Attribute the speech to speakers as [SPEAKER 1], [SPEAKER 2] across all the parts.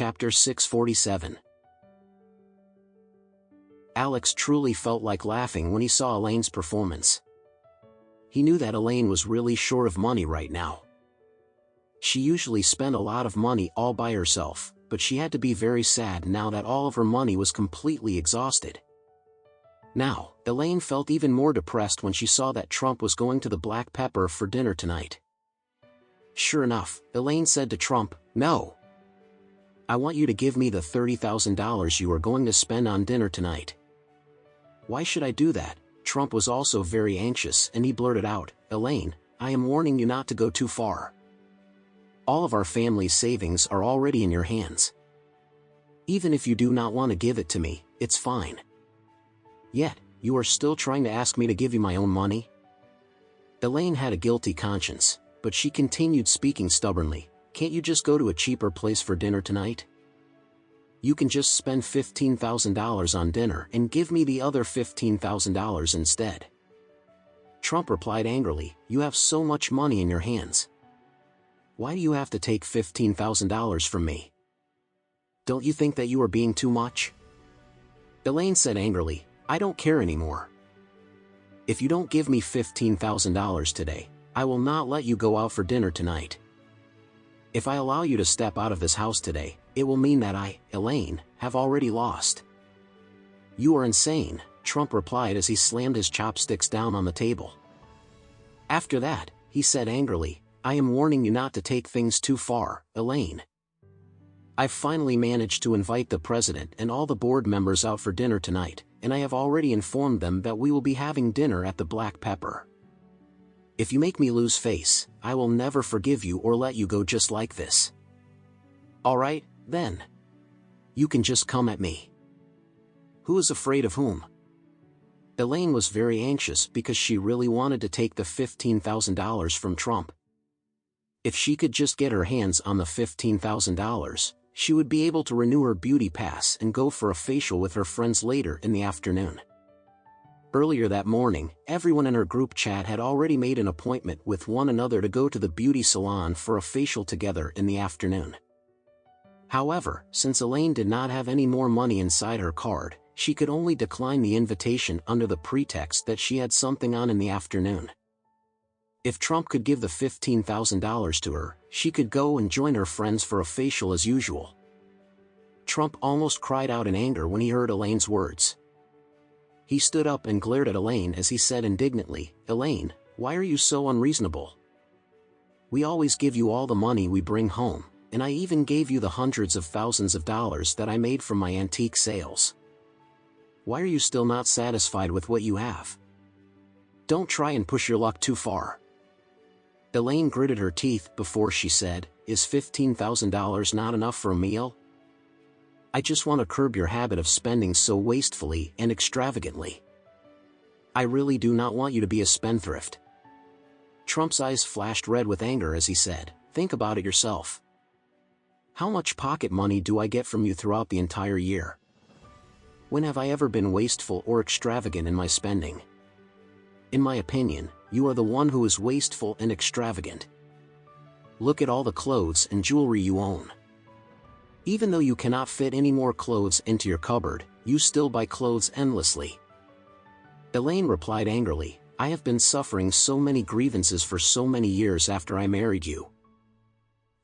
[SPEAKER 1] Chapter 647. Alex truly felt like laughing when he saw Elaine's performance. He knew that Elaine was really short of money right now. She usually spent a lot of money all by herself, but she had to be very sad now that all of her money was completely exhausted. Now, Elaine felt even more depressed when she saw that Trump was going to the Black Pepper for dinner tonight. Sure enough, Elaine said to Trump, "No. I want you to give me the $30,000 you are going to spend on dinner tonight." "Why should I do that?" Trump was also very anxious and he blurted out, "Elaine, I am warning you not to go too far. All of our family's savings are already in your hands. Even if you do not want to give it to me, it's fine. Yet, you are still trying to ask me to give you my own money?" Elaine had a guilty conscience, but she continued speaking stubbornly. "Can't you just go to a cheaper place for dinner tonight? You can just spend $15,000 on dinner and give me the other $15,000 instead." Trump replied angrily, "You have so much money in your hands. Why do you have to take $15,000 from me? Don't you think that you are being too much?" Elaine said angrily, "I don't care anymore. If you don't give me $15,000 today, I will not let you go out for dinner tonight. If I allow you to step out of this house today, it will mean that I, Elaine, have already lost." "You are insane," Trump replied as he slammed his chopsticks down on the table. After that, he said angrily, "I am warning you not to take things too far, Elaine. I've finally managed to invite the president and all the board members out for dinner tonight, and I have already informed them that we will be having dinner at the Black Pepper. If you make me lose face, I will never forgive you or let you go just like this. All right, then. You can just come at me." Who is afraid of whom? Elaine was very anxious because she really wanted to take the $15,000 from Trump. If she could just get her hands on the $15,000, she would be able to renew her beauty pass and go for a facial with her friends later in the afternoon. Earlier that morning, everyone in her group chat had already made an appointment with one another to go to the beauty salon for a facial together in the afternoon. However, since Elaine did not have any more money inside her card, she could only decline the invitation under the pretext that she had something on in the afternoon. If Trump could give the $15,000 to her, she could go and join her friends for a facial as usual. Trump almost cried out in anger when he heard Elaine's words. He stood up and glared at Elaine as he said indignantly, "Elaine, why are you so unreasonable? We always give you all the money we bring home, and I even gave you the hundreds of thousands of dollars that I made from my antique sales. Why are you still not satisfied with what you have? Don't try and push your luck too far." Elaine gritted her teeth before she said, "Is $15,000 not enough for a meal? I just want to curb your habit of spending so wastefully and extravagantly. I really do not want you to be a spendthrift." Trump's eyes flashed red with anger as he said, "Think about it yourself. How much pocket money do I get from you throughout the entire year? When have I ever been wasteful or extravagant in my spending? In my opinion, you are the one who is wasteful and extravagant. Look at all the clothes and jewelry you own. Even though you cannot fit any more clothes into your cupboard, you still buy clothes endlessly." Elaine replied angrily, "I have been suffering so many grievances for so many years after I married you.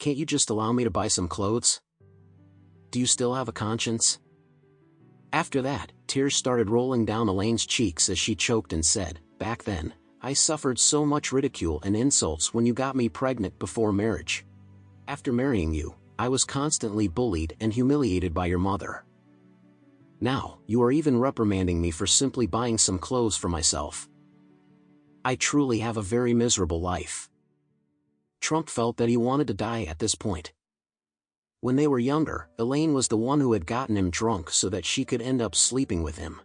[SPEAKER 1] Can't you just allow me to buy some clothes? Do you still have a conscience?" After that, tears started rolling down Elaine's cheeks as she choked and said, "Back then, I suffered so much ridicule and insults when you got me pregnant before marriage. After marrying you, I was constantly bullied and humiliated by your mother. Now, you are even reprimanding me for simply buying some clothes for myself. I truly have a very miserable life." Trump felt that he wanted to die at this point. When they were younger, Elaine was the one who had gotten him drunk so that she could end up sleeping with him.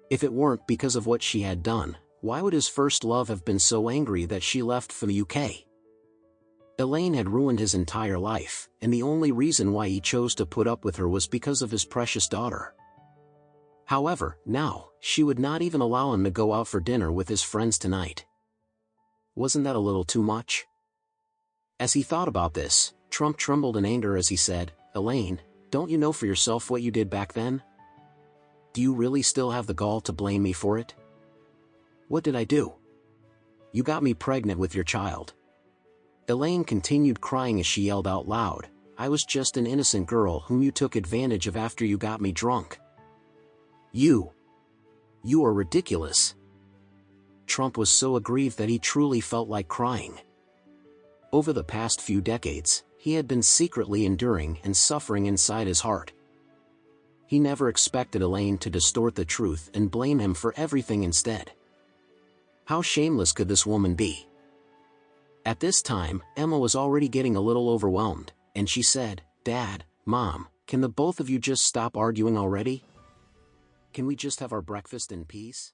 [SPEAKER 1] If it weren't because of what she had done, why would his first love have been so angry that she left for the UK? Elaine had ruined his entire life, and the only reason why he chose to put up with her was because of his precious daughter. However, now, she would not even allow him to go out for dinner with his friends tonight. Wasn't that a little too much? As he thought about this, Trump trembled in anger as he said, Elaine, don't you know for yourself what you did back then? Do you really still have the gall to blame me for it? What did I do? You got me pregnant with your child. Elaine continued crying as she yelled out loud, I was just an innocent girl whom you took advantage of after you got me drunk. You are ridiculous. Trump was so aggrieved that he truly felt like crying. Over the past few decades, he had been secretly enduring and suffering inside his heart. He never expected Elaine to distort the truth and blame him for everything instead. How shameless could this woman be? At this time, Emma was already getting a little overwhelmed, and she said, Dad, Mom, can the both of you just stop arguing already? Can we just have our breakfast in peace?